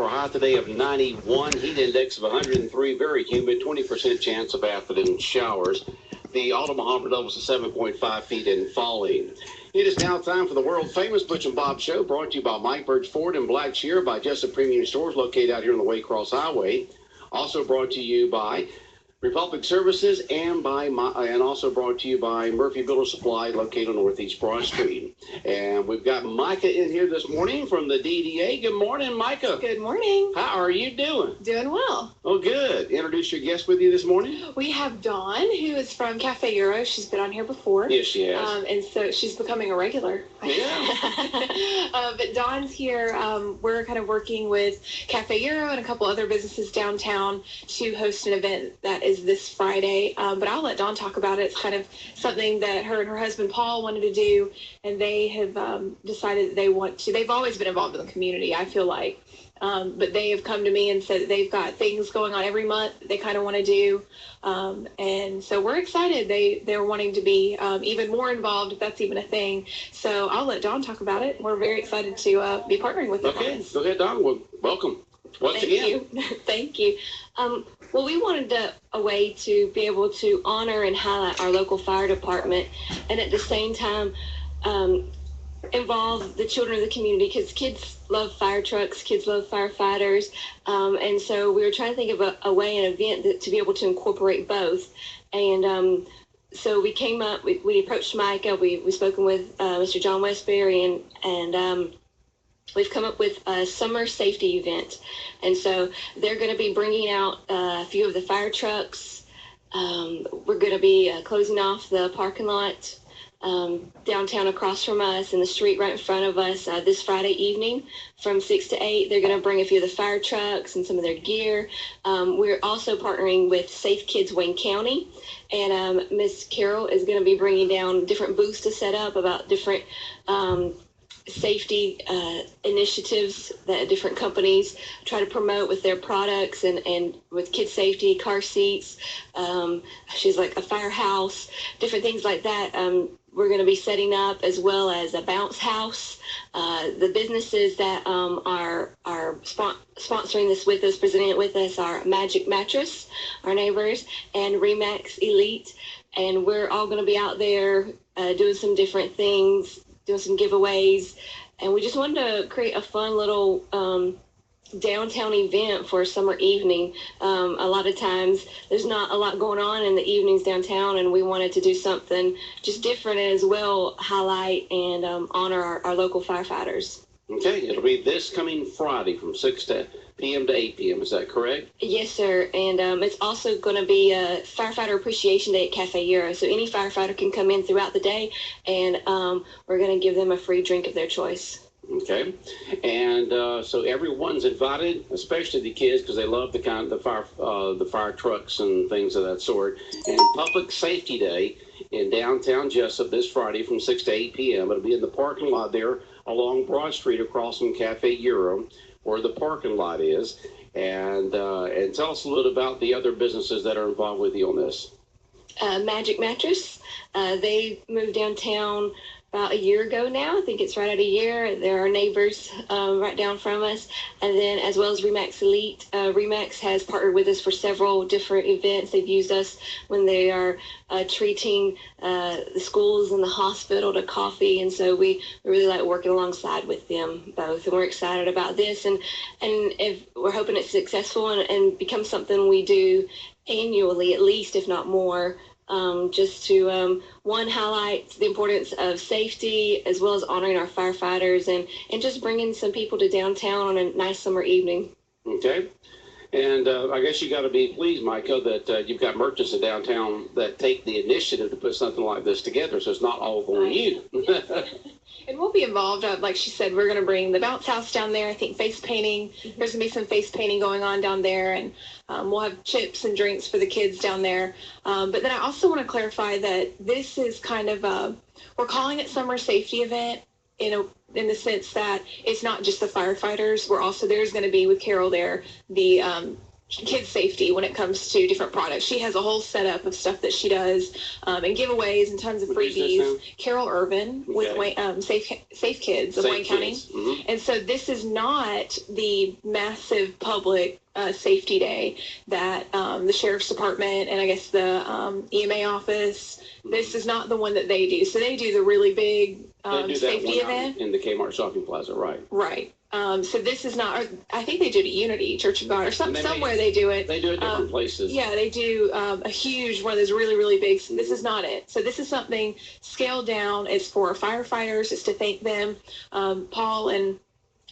for a high today of 91, heat index of 103, very humid, 20% chance of afternoon showers. The autumn level is 7.5 feet and falling. It is now time for the world-famous Butch and Bob Show, brought to you by Mike Birch Ford and Black Shear by Jessup Premium Stores, located out here on the Waycross Highway. Also brought to you by Republic Services and also brought to you by Murphy Builder Supply, located on Northeast Broad Street. And we've got Micah in here this morning from the DDA. Good morning, Micah. Good morning. How are you doing? Doing well. Oh, good. Introduce your guest with you this morning. We have Dawn, who is from Cafe Euro. She's been on here before. Yes, she has. And so she's becoming a regular. Yeah. But Dawn's here. We're kind of working with Cafe Euro and a couple other businesses downtown to host an event that is this Friday. But I'll let Dawn talk about it. It's kind of something that her and her husband Paul wanted to do, and they have decided that they want to. They've always been involved in the community, I feel like. But they have come to me and said that they've got things going on every month that they kind of want to do. And so we're excited. They're wanting to be even more involved, if that's even a thing. So I'll let Dawn talk about it. We're very excited to be partnering with them. Okay, go ahead, Dawn. Well, welcome. Once again. Thank you. Well, we wanted a way to be able to honor and highlight our local fire department, and at the same time involve the children of the community, because kids love fire trucks, kids love firefighters, and so we were trying to think of a way, an event to be able to incorporate both. And so we came up, we approached Micah, we've spoken with Mr. John Westbury, and we've come up with a summer safety event. And so they're going to be bringing out a few of the fire trucks. We're going to be closing off the parking lot downtown across from us, in the street right in front of us, this Friday evening from 6 to 8. They're going to bring a few of the fire trucks and some of their gear. We're also partnering with Safe Kids Wayne County, and Miss Carol is going to be bringing down different booths to set up about different safety initiatives that different companies try to promote with their products, and with kid safety, car seats. She's like a firehouse, different things like that. We're going to be setting up, as well as a bounce house. The businesses that are sponsoring this with us, presenting it with us, are Magic Mattress, our neighbors, and Remax Elite. And we're all going to be out there doing some different things, doing some giveaways, and we just wanted to create a fun little downtown event for a summer evening. A lot of times there's not a lot going on in the evenings downtown, and we wanted to do something just different, and as well highlight and honor our local firefighters. Okay, it'll be this coming Friday from 6 p.m. to 8 p.m. Is that correct? Yes, sir. And it's also going to be a Firefighter Appreciation Day at Cafe Euro. So any firefighter can come in throughout the day, and we're going to give them a free drink of their choice. Okay, and so everyone's invited, especially the kids, because they love the fire trucks and things of that sort. And Public Safety Day in downtown Jessup this Friday from 6 to 8 p.m. It'll be in the parking lot there along Broad Street across from Cafe Euro, where the parking lot is. And tell us a little about the other businesses that are involved with you on this. Magic Mattress. They moved downtown about a year ago now. I think it's right at a year. They're our neighbors right down from us. And then, as well as Remax Elite. Remax has partnered with us for several different events. They've used us when they are treating the schools and the hospital to coffee. And so we really like working alongside with them both. And we're excited about this. And if we're hoping it's successful and becomes something we do annually, at least, if not more, just to one, highlight the importance of safety, as well as honoring our firefighters, and just bringing some people to downtown on a nice summer evening. Okay, and I guess you got to be pleased, Micah, that you've got merchants in downtown that take the initiative to put something like this together, so it's not all on you. And we'll be involved. Like she said, we're going to bring the bounce house down there. I think face painting. There's going to be some face painting going on down there, and we'll have chips and drinks for the kids down there. But then I also want to clarify that this is kind of we're calling it summer safety event in the sense that it's not just the firefighters. We're also, there's going to be with Carol there the kids safety when it comes to different products. She has a whole setup of stuff that she does, and giveaways and tons of freebies. Carol Irvin with Safe Kids of Wayne County. Mm-hmm. And so this is not the massive public safety day that the sheriff's department and I guess the EMA office, this is not the one that they do. So they do the really big safety event in the Kmart shopping plaza, right? Right. So this is not, I think they do it at Unity Church of God or somewhere they do it. They do it different places. Yeah, they do a huge, one of those really, really big. This is not it. So this is something scaled down. It's for firefighters. It's to thank them. Paul and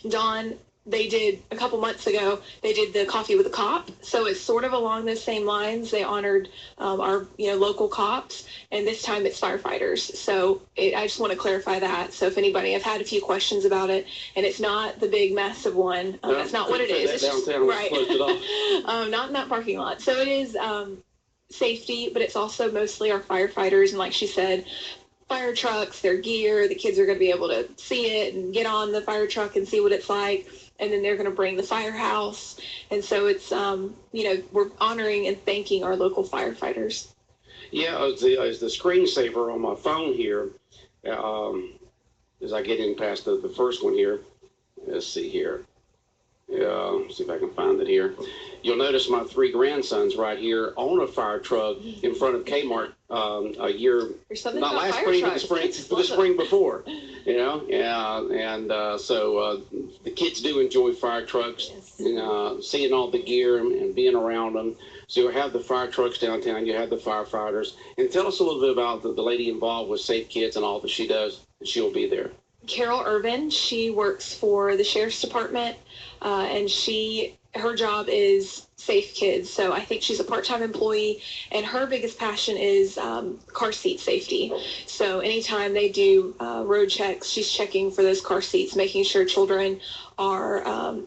Don, they did a couple months ago, they did the Coffee with a Cop. So it's sort of along those same lines. They honored our local cops, and this time it's firefighters. So I just want to clarify that. So if anybody, I've had a few questions about it, and it's not the big massive one. That's not what it is. It's just, right. Not in that parking lot. So it is safety, but it's also mostly our firefighters, and like she said, fire trucks, their gear. The kids are going to be able to see it and get on the fire truck and see what it's like. And then they're going to bring the firehouse. And so it's, we're honoring and thanking our local firefighters. Yeah, as the screensaver on my phone here, as I get in past the first one here, let's see here. Yeah, see if I can find it here. You'll notice my 3 grandsons right here on a fire truck in front of Kmart a year, not last spring, but the spring before. So the kids do enjoy fire trucks, seeing all the gear and being around them. So you have the fire trucks downtown, you have the firefighters. And tell us a little bit about the lady involved with Safe Kids and all that she does, and she'll be there. Carol Irvin, she works for the sheriff's department, and her job is Safe Kids. So I think she's a part-time employee, and her biggest passion is car seat safety. So anytime they do road checks, she's checking for those car seats, making sure children are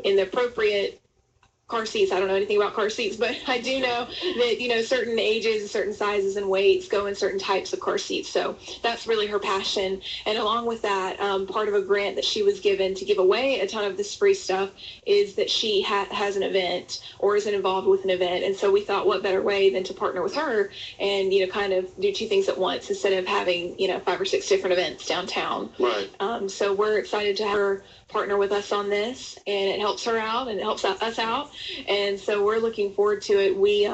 in the appropriate car seats. I don't know anything about car seats, but I do know that, certain ages, certain sizes and weights go in certain types of car seats. So that's really her passion. And along with that, part of a grant that she was given to give away a ton of this free stuff is that she has an event or is involved with an event. And so we thought, what better way than to partner with her and, kind of do 2 things at once instead of having, 5 or 6 different events downtown. Right. So we're excited to have her partner with us on this, and it helps her out and it helps us out. And so we're looking forward to it. We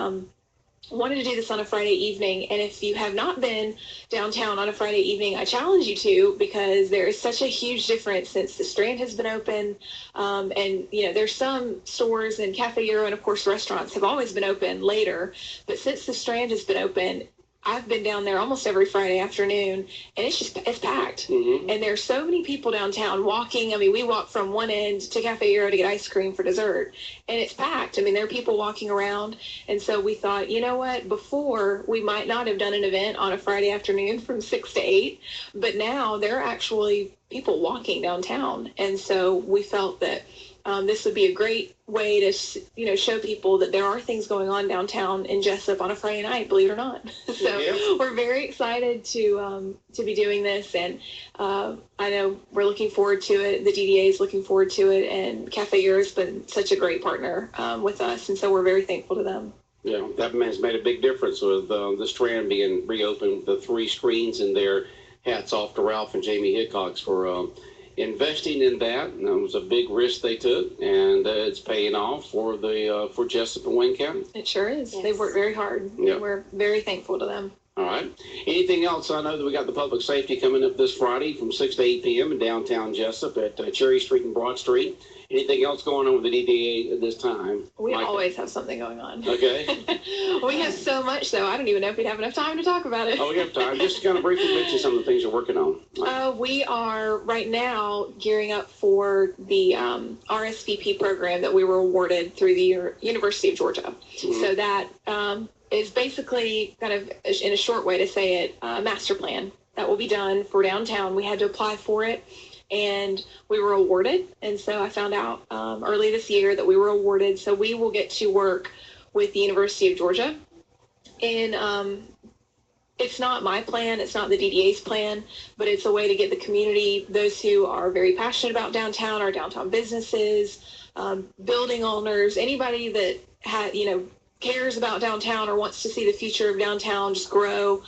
wanted to do this on a Friday evening, and if you have not been downtown on a Friday evening, I challenge you to, because there is such a huge difference since the Strand has been open. And there's some stores and Cafe Euro and of course restaurants have always been open later, but since the Strand has been open, I've been down there almost every Friday afternoon, and it's packed. Mm-hmm. And there's so many people downtown walking. I mean, we walk from one end to Cafe Euro to get ice cream for dessert, and it's packed. I mean, there are people walking around. And so we thought, you know what, before we might not have done an event on a Friday afternoon from 6 to 8, but now there are actually people walking downtown. And so we felt that this would be a great way to, show people that there are things going on downtown in Jessup on a Friday night, believe it or not. So we're very excited to be doing this, and I know we're looking forward to it. The DDA is looking forward to it, and Cafe Euro has been such a great partner with us, and so we're very thankful to them. Yeah, that has made a big difference with the Strand being reopened, the 3 screens in there. Hats off to Ralph and Jamie Hickox for investing in that. And it was a big risk they took, and it's paying off for Jessup and Wayne County. It sure is. Yes. They've worked very hard. Yep. We're very thankful to them. All right. Anything else? I know that we got the public safety coming up this Friday from 6 to 8 p.m. in downtown Jessup at Cherry Street and Broad Street. Anything else going on with the DDA at this time? We always have something going on. Okay. We have so much, though. I don't even know if we'd have enough time to talk about it. Oh, we have time. Just kind of briefly mention some of the things you're working on. We are right now gearing up for the RSVP program that we were awarded through the University of Georgia. Mm-hmm. So that is basically, kind of in a short way to say it, a master plan that will be done for downtown. We had to apply for it, and we were awarded. And so I found out early this year that we were awarded. So we will get to work with the University of Georgia. And it's not my plan, it's not the DDA's plan, but it's a way to get the community, those who are very passionate about downtown, our downtown businesses, building owners, anybody that cares about downtown or wants to see the future of downtown just grow.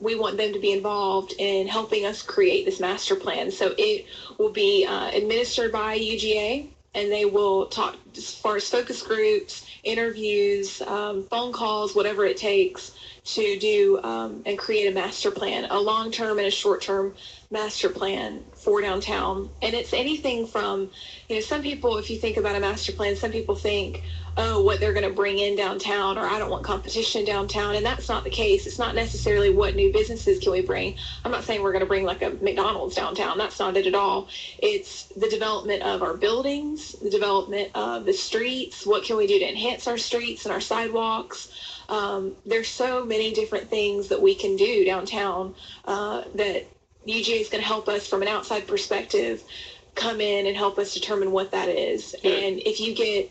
We want them to be involved in helping us create this master plan. So it will be administered by UGA, and they will talk as far as focus groups, interviews, phone calls, whatever it takes to do and create a master plan, a long-term and a short-term master plan for downtown. And it's anything from, some people, if you think about a master plan, some people think, oh, what they're going to bring in downtown, or I don't want competition downtown. And that's not the case. It's not necessarily what new businesses can we bring. I'm not saying we're going to bring like a McDonald's downtown. That's not it at all. It's the development of our buildings, the development of the streets. What can we do to enhance our streets and our sidewalks? There's so many different things that we can do downtown that UGA is going to help us from an outside perspective come in and help us determine what that is. Good. And if you get,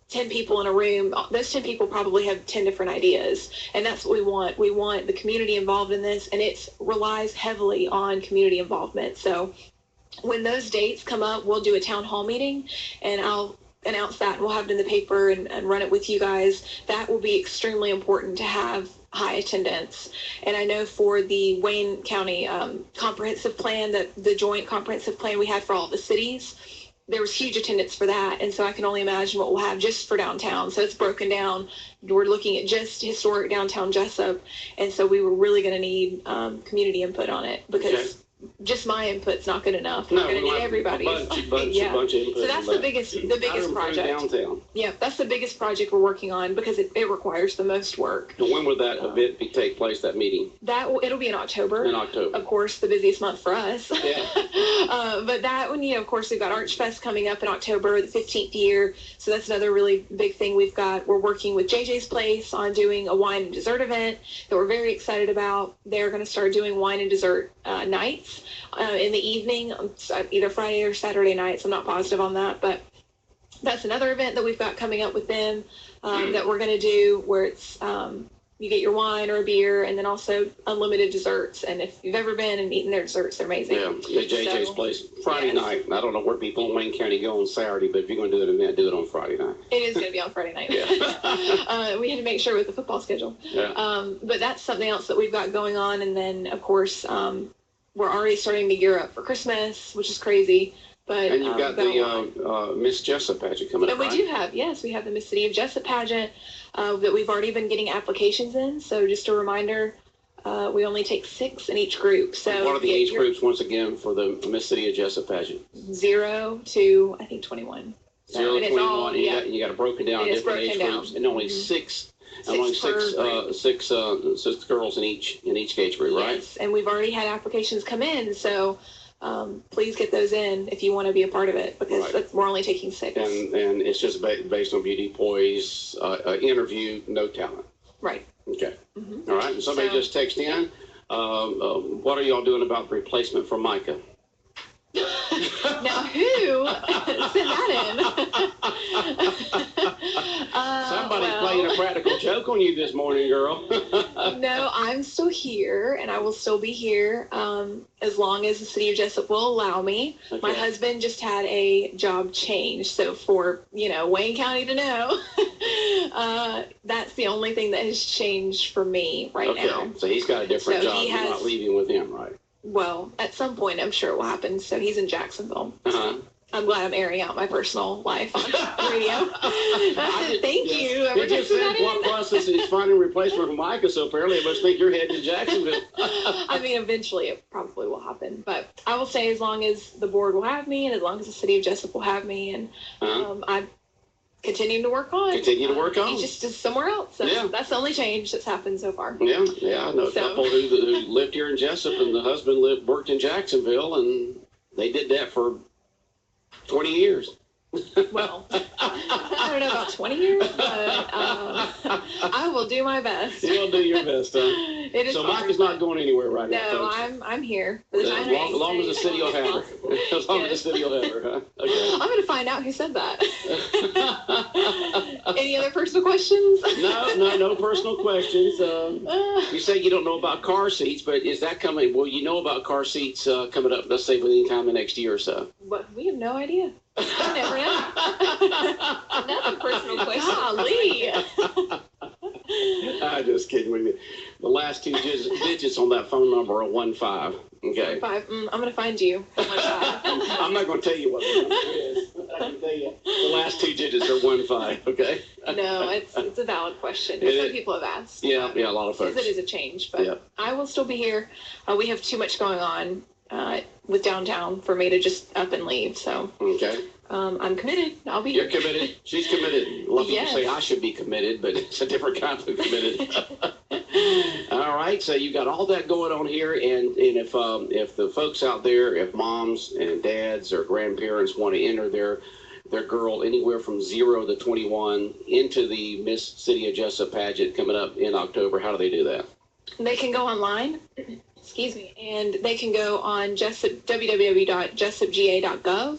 10 people in a room, those 10 people probably have 10 different ideas. And that's what we want. We want the community involved in this, and it relies heavily on community involvement. So when those dates come up, we'll do a town hall meeting, and I'll announce that, and we'll have it in the paper and run it with you guys. That will be extremely important to have high attendance. And I know for the Wayne County comprehensive plan, the joint comprehensive plan we had for all the cities, there was huge attendance for that. And so I can only imagine what we'll have just for downtown. So it's broken down. We're looking at just historic downtown Jessup. And so we were really going to need community input on it, because just my input's not good enough. We're going to need everybody's. A bunch of input. So that's the biggest project. Downtown. Yeah, that's the biggest project we're working on, because it requires the most work. And when would that event take place, that meeting? It'll be in October. In October. Of course, the busiest month for us. Yeah. But that one, of course, we've got Arch Fest coming up in October, the 15th year. So that's another really big thing we're working with JJ's Place on doing a wine and dessert event that we're very excited about. They're going to start doing wine and dessert nights in the evening, either Friday or Saturday nights. I'm not positive on that, but that's another event that we've got coming up with them that we're going to do, where it's you get your wine or a beer, and then also unlimited desserts. And if you've ever been and eaten their desserts, they're amazing. Yeah, the JJ's Place, Friday night. I don't know where people in Wayne County go on Saturday, but if you're going to do an event, do it on Friday night. It is going to be on Friday night. Yeah. We had to make sure with the football schedule. Yeah. But that's something else that we've got going on. And then, of course, we're already starting to gear up for Christmas, which is crazy. But and you've got the Miss Jessup pageant coming up, right? We have the Miss City of Jessup pageant that we've already been getting applications in. So just a reminder, we only take 6 in each group. So what are the age groups, once again, for the Miss City of Jessup pageant? 0 to, I think, 21. 0 to 21, and you got it broken down different age groups, and only 6. And only six girls in each age group, right? Yes, and we've already had applications come in, so please get those in if you want to be a part of it, because we're only taking 6. And it's just based on beauty, poise, interview, no talent. Right. Okay. Mm-hmm. All right. And somebody just texted in. What are y'all doing about the replacement for Micah? Now, who sent that in? Somebody's playing a practical joke on you this morning, girl. No, I'm still here, and I will still be here as long as the City of Jessup will allow me. Okay. My husband just had a job change, so for Wayne County to know, that's the only thing that has changed for me right now. So he's got a different job. You're not leaving with him, right? Well, at some point, I'm sure it will happen. So he's in Jacksonville. Uh-huh. I'm glad I'm airing out my personal life on radio. Thank you. It just said what process is finding a replacement for Micah, so apparently I must think you're heading to Jacksonville. I mean, eventually it probably will happen. But I will say, as long as the board will have me, and as long as the City of Jessup will have me, and I'm continuing to work on. He just is somewhere else. So that's the only change that's happened so far. Yeah, I know a couple who lived here in Jessup, and the husband worked in Jacksonville, and they did that for 20 years. Well, I don't know about 20 years, but I will do my best. You'll do your best, huh? It is so Mike is not going anywhere right now. No, I'm here. As long as the city will have her. As long as the city will have her, huh? Okay. I'm going to find out who said that. Any other personal questions? No personal questions. You say you don't know about car seats, but is that coming? Well, you know about car seats coming up, let's say, within time the next year or so. But we have no idea. You never know. Another personal question. Golly. I'm just kidding with you. The last two digits on that phone number are 15. Okay. 5. I'm going to find you. I'm not going to tell you what the number is. I can tell you the last two digits are 15. Okay. No, it's a valid question. Some people have asked. Yeah, a lot of folks. Because it is a change, but I will still be here. We have too much going on with downtown for me to just up and leave. So okay. I'm committed. I'll be You're here. committed. She's committed. A lot of people say I should be committed, but it's a different kind of committed. All right, so you got all that going on here, and if the folks out there, if moms and dads or grandparents want to enter their girl anywhere from 0 to 21 into the Miss City of Jessup pageant coming up in October, how do they do that? They can go online. Excuse me, and they can go on www.jessupga.gov,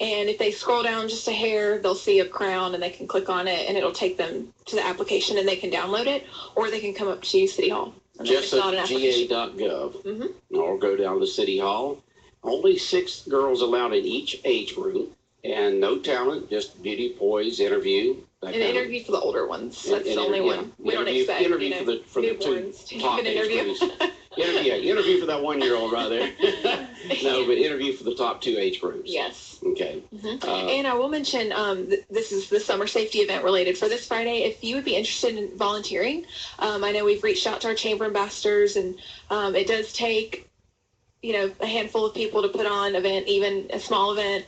and if they scroll down just a hair, they'll see a crown, and they can click on it, and it'll take them to the application, and they can download it, or they can come up to City Hall. JessupGA.gov, or go down to City Hall. Only 6 girls allowed in each age group, and no talent, just beauty, poise, interview. An interview for the older ones. That's the only one. We don't expect interview for the 2 top age groups. Interview for that 1-year-old right there. No, but interview for the top 2 age groups. Yes. Okay. And I will mention, this is the summer safety event related for this Friday. If you would be interested in volunteering, I know we've reached out to our chamber ambassadors, and it does take a handful of people to put on an event, even a small event.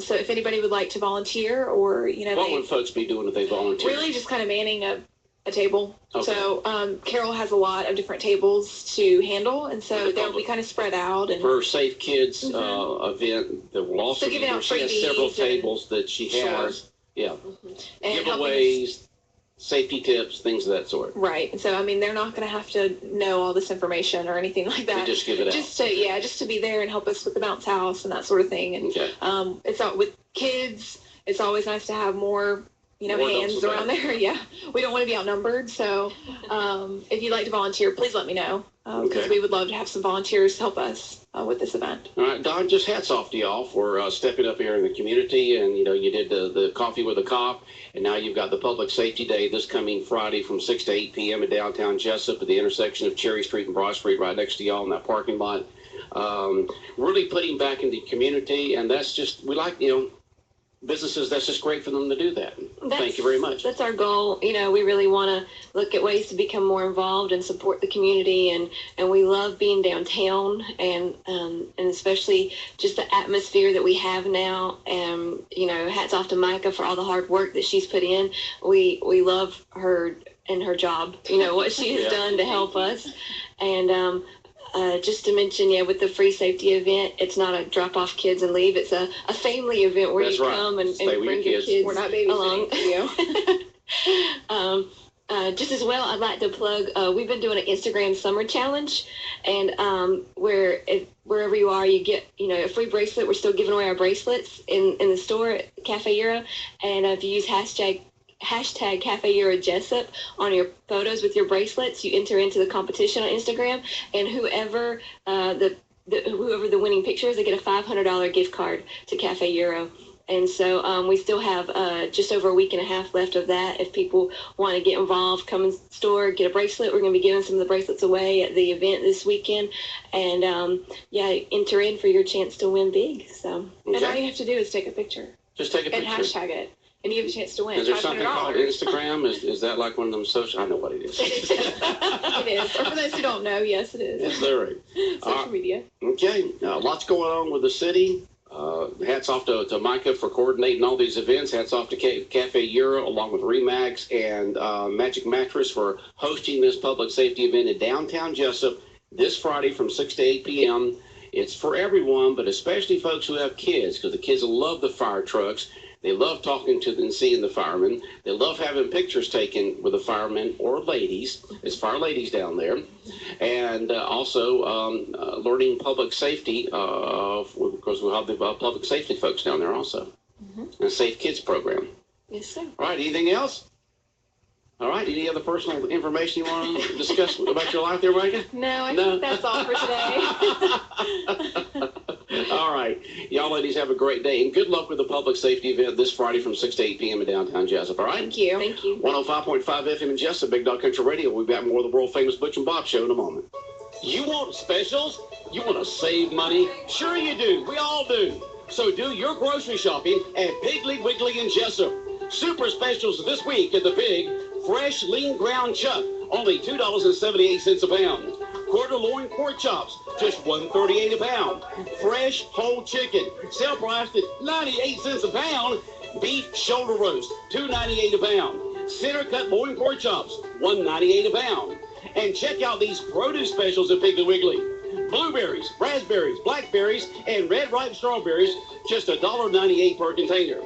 So if anybody would like to volunteer, or what would folks be doing if they volunteer? Really, just kind of manning a table. Okay. So Carol has a lot of different tables to handle, and so they'll be kind of spread out. And for Safe Kids event, there will also she has several tables that she has. Sure. Yeah. And giveaways, safety tips, things of that sort. Right. And so, I mean, they're not going to have to know all this information or anything like that. They just give it out. Just to be there and help us with the bounce house and that sort of thing. And it's all with kids. It's always nice to have more hands around there. Yeah. We don't want to be outnumbered. So if you'd like to volunteer, please let me know, because we would love to have some volunteers help us with this event. All right, Don, just hats off to y'all for stepping up here in the community. And, you did the Coffee with a Cop, and now you've got the Public Safety Day this coming Friday from 6 to 8 p.m. in downtown Jessup at the intersection of Cherry Street and Broad Street, right next to y'all in that parking lot. Really putting back in the community, and that's just, we like, businesses, that's just great for them to do that. Thank you very much. That's our goal. We really want to look at ways to become more involved and support the community, and we love being downtown, and especially just the atmosphere that we have now. Hats off to Micah for all the hard work that she's put in. We love her and her job, what she has done to help us. And just to mention, with the free safety event, it's not a drop off kids and leave. It's a family event where you come and bring your kids. We're not babysitting along. Just as well, I'd like to plug, we've been doing an Instagram summer challenge, and wherever you are, you get a free bracelet. We're still giving away our bracelets in the store at Cafe Euro, and if you use hashtag Cafe Euro Jessup on your photos with your bracelets, you enter into the competition on Instagram, and whoever the winning picture is, they get a $500 gift card to Cafe Euro. And so we still have just over a week and a half left of that. If people want to get involved, come in the store, get a bracelet. We're going to be giving some of the bracelets away at the event this weekend. And, enter in for your chance to win big. So, And all you have to do is take a picture. Just take a picture. And hashtag it. And you have a chance to win. Is there something called Instagram? Is that like one of them social? I know what it is. It is. Or for those who don't know, yes, it is. It's there. Social media. Okay. Lots going on with the city. Hats off to Micah for coordinating all these events. Hats off to Cafe Euro, along with Remax and Magic Mattress, for hosting this public safety event in downtown Jessup this Friday from 6 to 8 p.m. It's for everyone, but especially folks who have kids, because the kids love the fire trucks. They love talking to and seeing the firemen. They love having pictures taken with the firemen or ladies. There's fire ladies down there. And also learning public safety, because we'll have the public safety folks down there also. And a Safe Kids program. Yes, sir. All right, anything else? All right, any other personal information you want to discuss about your life there, Micah? No, I think that's all for today. All right. Y'all ladies have a great day, and good luck with the public safety event this Friday from 6 to 8 p.m. in downtown Jessup. All right? Thank you. Thank you. 105.5 FM in Jessup, Big Dog Country Radio. We'll be back more of the world-famous Butch and Bob Show in a moment. You want specials? You want to save money? Sure you do. We all do. So do your grocery shopping at Piggly Wiggly in Jessup. Super specials this week at the Pig. Fresh lean ground chuck, only $2.78 a pound. Quarter loin pork chops, just $1.38 a pound. Fresh whole chicken, sale priced at 98 cents a pound. Beef shoulder roast, $2.98 a pound. Center cut loin pork chops, $1.98 a pound. And check out these produce specials at Piggly Wiggly. Blueberries, raspberries, blackberries, and red ripe strawberries, just $1.98 per container.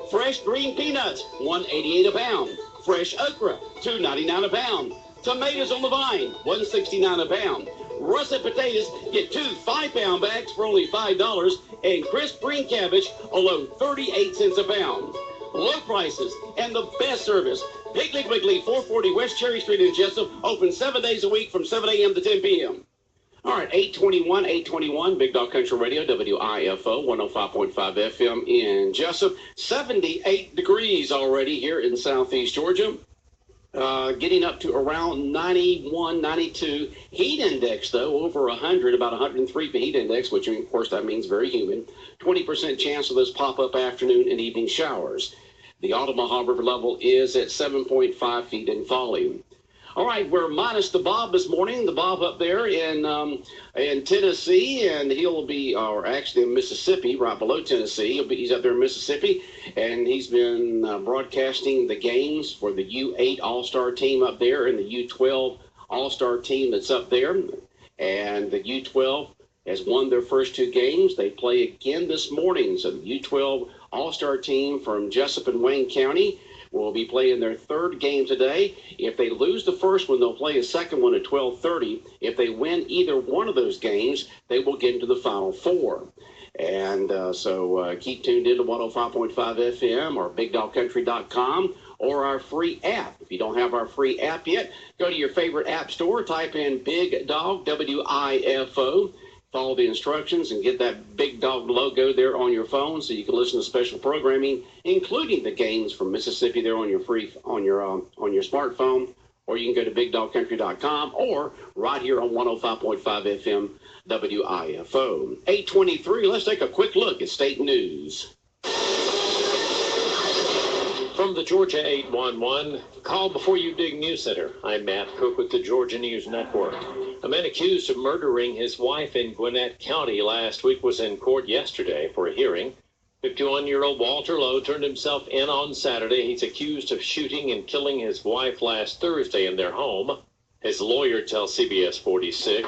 Fresh green peanuts, $1.88 a pound. Fresh okra, $2.99 a pound. Tomatoes on the vine, $1.69 a pound. Russet potatoes, get 2 5-pound bags for only $5. And crisp green cabbage, alone 38 cents a pound. Low prices and the best service. Piggly Wiggly, 440 West Cherry Street in Jessup, open 7 days a week from 7 a.m. to 10 p.m. All right, 821, Big Dog Country Radio, WIFO, 105.5 FM in Jessup. 78 degrees already here in southeast Georgia. Getting up to around 91, 92. Heat index, though, over 100, about 103 heat index, which, of course, that means very humid. 20% chance of those pop-up afternoon and evening showers. The Omaha River level is at 7.5 feet in volume. All right, we're minus the Bob this morning. The Bob up there in Tennessee, and he'll be, or actually in Mississippi, right below Tennessee. He's up there in Mississippi, and he's been broadcasting the games for the U8 All-Star team up there and the U12 All-Star team that's up there. And the U12 has won their first 2 games. They play again this morning. So the U12 All-Star team from Jessup and Wayne County will be playing their 3rd game today. If they lose the first one, they'll play a second one at 12:30. If they win either one of those games, they will get into the Final 4. And so keep tuned in to 105.5 FM or BigDogCountry.com or our free app. If you don't have our free app yet, go to your favorite app store, type in Big Dog, WIFO. Follow the instructions and get that Big Dog logo there on your phone so you can listen to special programming, including the games from Mississippi there on your smartphone, or you can go to BigDogCountry.com or right here on 105.5 FM WIFO. 8:23. Let's take a quick look at state news. From the Georgia 811, Call Before You Dig News Center. I'm Matt Cook with the Georgia News Network. A man accused of murdering his wife in Gwinnett County last week was in court yesterday for a hearing. 51-year-old Walter Lowe turned himself in on Saturday. He's accused of shooting and killing his wife last Thursday in their home. His lawyer tells CBS 46.